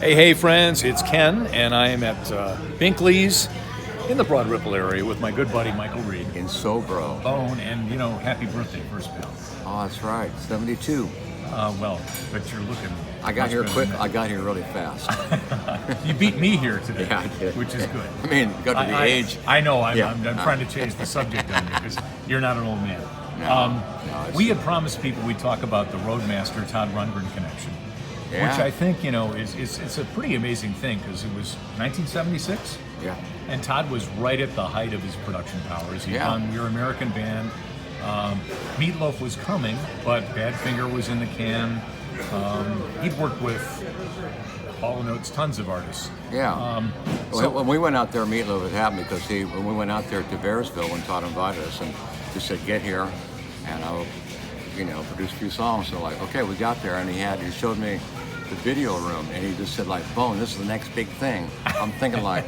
Hey, friends, it's Ken, and I am at Binkley's in the Broad Ripple area with my good buddy Michael Reed. In Sobro. Owen, and happy birthday, first pal. Oh, that's right, 72. Well, but you're looking. I got here quick. I got here really fast. You beat me here today, Yeah, I did. which is good. I mean, got to the age. I know. I'm Yeah. trying to change the subject on you because you're not an old man. No, We had promised people we'd talk about the Roadmaster Todd Rundgren connection, Yeah. which I think is a pretty amazing thing because it was 1976. Yeah. And Todd was right at the height of his production powers. He'd Yeah. done Your American Band. Meatloaf was coming, but Badfinger was in the can. He'd worked with Hall & Oates, tons of artists. Yeah. When we went out there, Meatloaf, it happened because when we went out there to Bearsville when Todd invited us and just said, get here and I'll, produce a few songs. So like, okay, we got there and he showed me the video room and he just said like, Bone, this is the next big thing. I'm thinking like,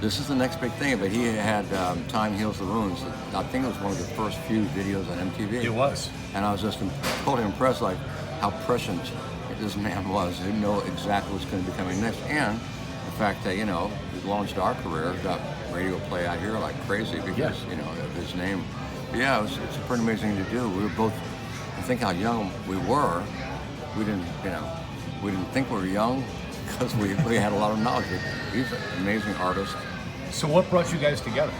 this is the next big thing. But he had Time Heals the Wounds. I think it was one of the first few videos on MTV. It was. And I was just totally impressed, like how prescient this man was. He didn't know exactly what's going to be coming next. And the fact that, he launched our career, got radio play out here like crazy because, of his name. Yeah, it's pretty amazing to do. We were both, I think how young we were. We didn't think we were young because we had a lot of knowledge. He's an amazing artist. So what brought you guys together?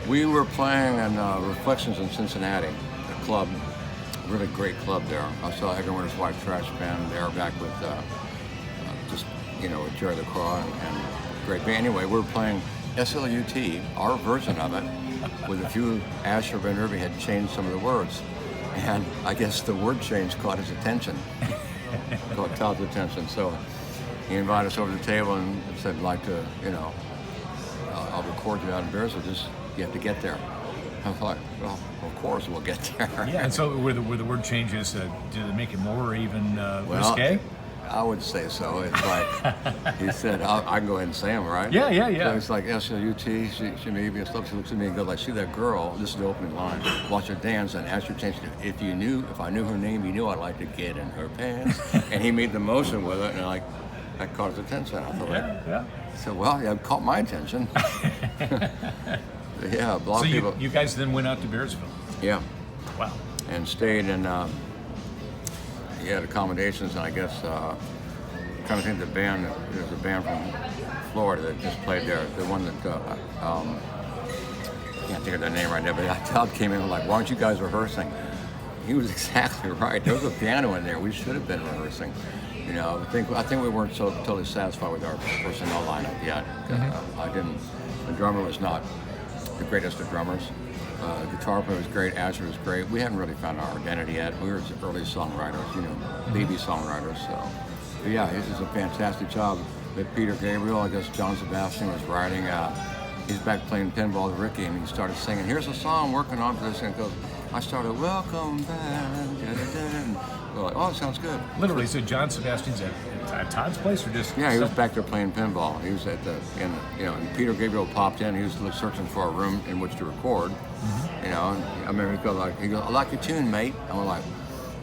We were playing in Reflections in Cincinnati, a club, really great club there. I saw Everyone's White Trash Band there back with with Jerry LaCroix and great band. Anyway, we were playing SLUT, our version of it, with a few. Asher Van Irby had changed some of the words. And I guess the word change caught his attention, caught Todd's attention. So he invited us over to the table and said, I'd like to, I'll record you out in Bearsville, you have to get there. I thought, well, of course we'll get there. Yeah, and so were the word changes, did it make it more or even risque? I would say so. It's like, he said, I can go ahead and say them, right? Yeah. So it's like S-L-U-T, she maybe she looks at me and goes like, see that girl, this is the opening line, watch her dance and ask her change. If I knew her name, you knew I'd like to get in her pants. And he made the motion with it and that caught his attention. I thought, Yeah. So, well, it caught my attention. Yeah, a lot of people. You guys then went out to Bearsville? Yeah. Wow. And stayed in, he had accommodations, and I guess, trying to think of the band, there's a band from Florida that just played there. The one that, I can't think of their name right now, but Todd came in and like, why aren't you guys rehearsing? He was exactly right. There was a piano in there. We should have been rehearsing. I think we weren't so totally satisfied with our personnel lineup yet. The drummer was not the greatest of drummers. The guitar player was great, Asher was great. We hadn't really found our identity yet. We were early songwriters, baby songwriters. So, but yeah, this is a fantastic job. With Peter Gabriel, I guess John Sebastian was writing. He's back playing pinball with Ricky, and he started singing, here's a song I'm working on for this, and it goes, I started, welcome back, and we're like, oh, it sounds good. Literally, so John Sebastian's at Todd's place or just? Yeah, he was back there playing pinball. He was and Peter Gabriel popped in. He was searching for a room in which to record. Mm-hmm. And I remember he goes, I like your tune, mate. And we're like,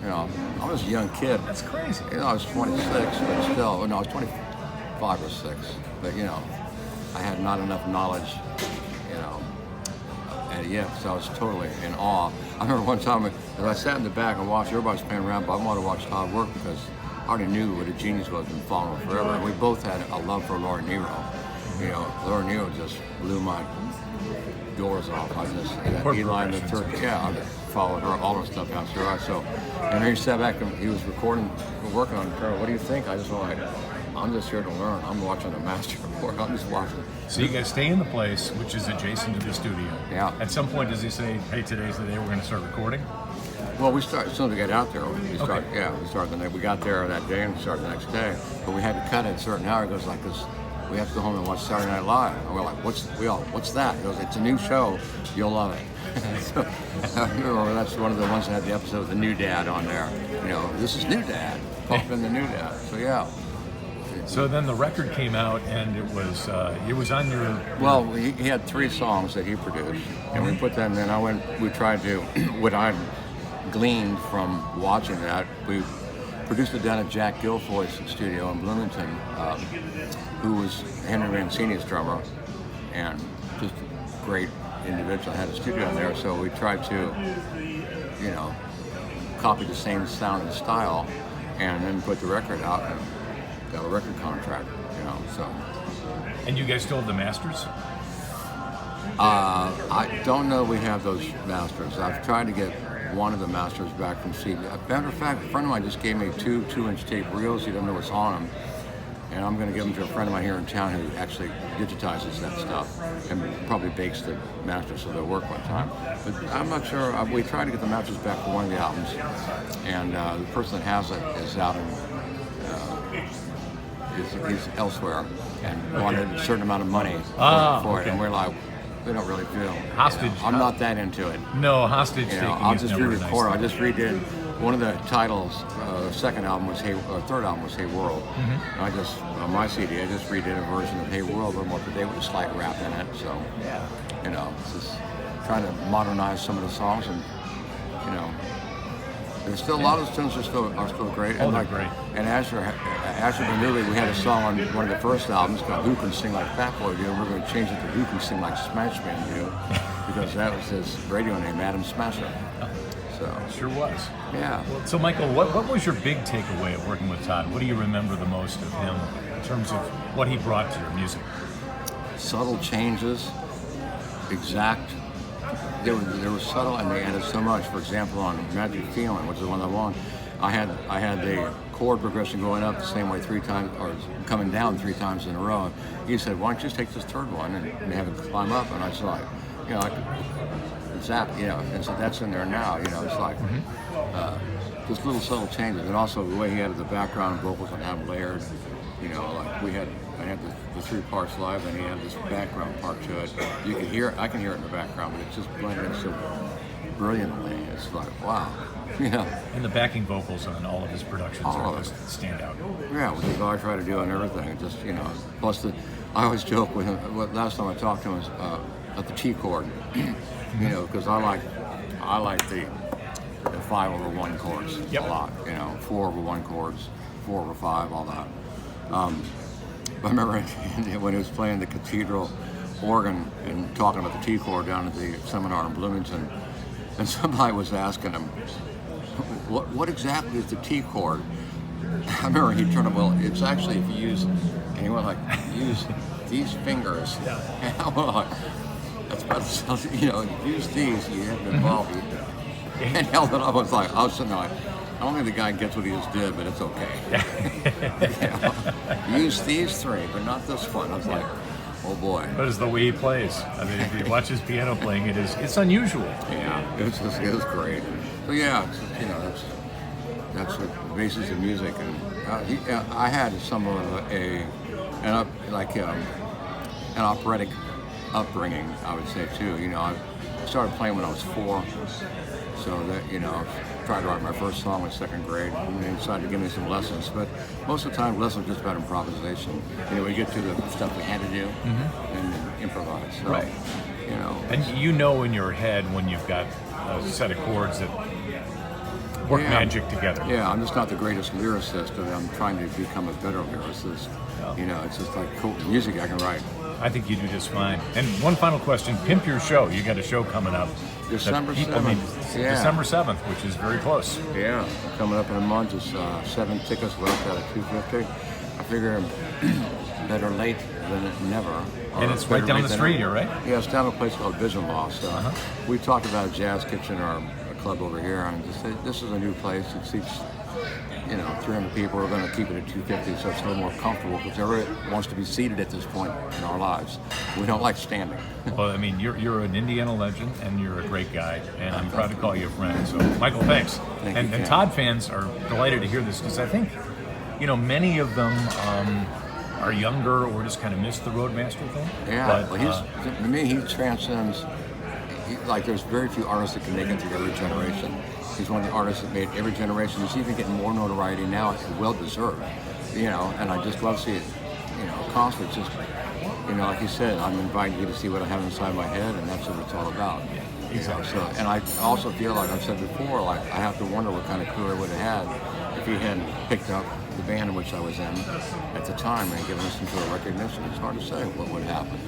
I was a young kid. That's crazy. I was 26, but still, no, I was 25 or 6. But I had not enough knowledge, and so I was totally in awe. I remember one time as I sat in the back and watched, everybody's playing around, but I wanted to watch Todd work because I already knew what a genius was and following him forever. And we both had a love for Laura Nyro. Laura Nyro just blew my doors off. I just, Eli and the Turk, I followed her, all her stuff out there. So, and he sat back and he was working on it. What do you think? I just went like, I'm just here to learn. I'm watching the master work. I'm just watching. So you guys stay in the place, which is adjacent to the studio. Yeah. At some point, does he say, hey, today's the day we're going to start recording? Well, we start as soon as we get out there. We start the night. We got there that day and started the next day. But we had to cut at a certain hour. It goes like this. We have to go home and watch Saturday Night Live. And we're like, what's that? He goes, it's a new show. You'll love it. So, I remember that's one of the ones that had the episode with the new dad on there. This is new dad. Pop in the new dad. So yeah. So then the record came out, and it was on your. Well, he had 3 songs that he produced, and we put them in. We tried to what I gleaned from watching that. We produced it down at Jack Guilfoy's studio in Bloomington, who was Henry Mancini's drummer, and just a great individual. Had a studio in there, so we tried to, copy the same sound and style, and then put the record out and got a record contract. So. And you guys still have the masters? I don't know we have those masters. I've tried to get one of the masters back from CD. As a matter of fact, a friend of mine just gave me two 2-inch tape reels. He doesn't know what's on them. And I'm going to give them to a friend of mine here in town who actually digitizes that stuff and probably bakes the masters so they'll work one time. But I'm not sure. We tried to get the masters back for one of the albums. And the person that has it is out in, he's elsewhere and wanted a certain amount of money for it. And we're like, we don't really feel. Hostage. I'm not that into it. No, hostage taking. I'll just re-record. Nice I just redid one of the titles. The second album was third album was Hey World. Mm-hmm. I just on my CD, I just redid a version of Hey World, a little more today with a slight rap in it. So it's just trying to modernize some of the songs, and there's still a lot of the tunes are still great. Oh, they're great. And Asher Benuli, we had a song on one of the first albums called Who Can Sing Like Fat Boy Do, and we're going to change it to Who Can Sing Like Smash Man Do, because that was his radio name, Adam Smasher. So sure was. Yeah. Well, so Michael, what was your big takeaway of working with Todd? What do you remember the most of him in terms of what he brought to your music? Subtle changes, exact. They were subtle, and they added so much. For example, on Magic Feeling, which is the one I won, I had the chord progression going up the same way 3 times, or coming down 3 times in a row. He said, "Why don't you just take this third one and have it climb up?" And I was like, and so that's in there now. It's like just little subtle changes, and also the way he added the background vocals and how layered. Like I had the 3 parts live, and he had this background part to it. You can hear it. I can hear it in the background, but it's just blended in so brilliantly. It's like, wow. And the backing vocals on all of his productions are just stand out. Yeah, with the guitar I try to do and everything. It just, plus I always joke with him. Last time I talked to him was at the T chord, because I like the 5/1 chords a lot. 4/1 chords, 4/5, all that. I remember when he was playing the cathedral organ and talking about the T chord down at the seminar in Bloomington, and somebody was asking him, what exactly is the T chord? I remember he turned up, well, it's actually if you use, and he went like, use these fingers. And I went like, that's about, use these, you have to involve you. And held it up, I was sitting there like, I don't think the guy gets what he just did, but it's okay. Use these 3, but not this one. I was like, oh boy. But it's the way he plays. I mean, if you watch his piano playing, it's unusual. Yeah, it was great. So yeah, that's the basis of music, and I had some of an operatic upbringing, I would say too. I started playing when I was 4, so that I tried to write my first song in 2nd grade, and they decided to give me some lessons. But most of the time, lessons were just about improvisation. We get to the stuff we had to do and improvise. So, right. And in your head when you've got a set of chords that work magic together. Yeah, I'm just not the greatest lyricist, but I'm trying to become a better lyricist. It's just like cool music I can write. I think you do just fine. And one final question: pimp your show. You got a show coming up. December 7th. December 7th, which is very close. Yeah, coming up in a month. It's 7 tickets left out of $250. I figure better late than never. And it's right down the street here, right? Yeah, it's down at a place called Vision Loss. We talked about a jazz kitchen or a club over here, and just said, this is a new place. It seats 300 people. We're going to keep it at 250, so it's a little more comfortable, because everyone wants to be seated at this point in our lives. We don't like standing. Well, I mean, you're an Indiana legend, and you're a great guy, and I'm proud to call you a friend. So, Michael, thanks. Thank you, and Todd fans are delighted to hear this, because I think, many of them are younger or just kind of miss the Roadmaster thing. Yeah, but to me, he transcends. There's very few artists that can make it through every generation. He's one of the artists that made every generation. He's even getting more notoriety now, and well deserved. And I just love seeing it. Concerts, just like you said, I'm inviting you to see what I have inside my head, and that's what it's all about. Exactly. And I also feel like I've said before, I have to wonder what kind of career I would have had if he hadn't picked up the band in which I was in at the time and given us some sort of recognition, it's hard to say what would happen.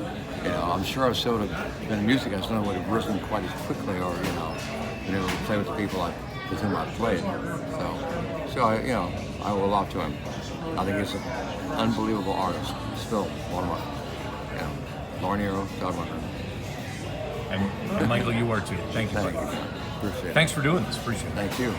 You know, I'm sure I still would have been in music. I still would have risen quite as quickly, or been able to play with the people with whom I played. So I owe a lot to him. I think he's an unbelievable artist. Still one of my, Lauren Hero, Todd Rundgren. And Michael, you are too. Thank you, Thank buddy. you. Appreciate it. Thanks for doing this. Appreciate it. Thank you.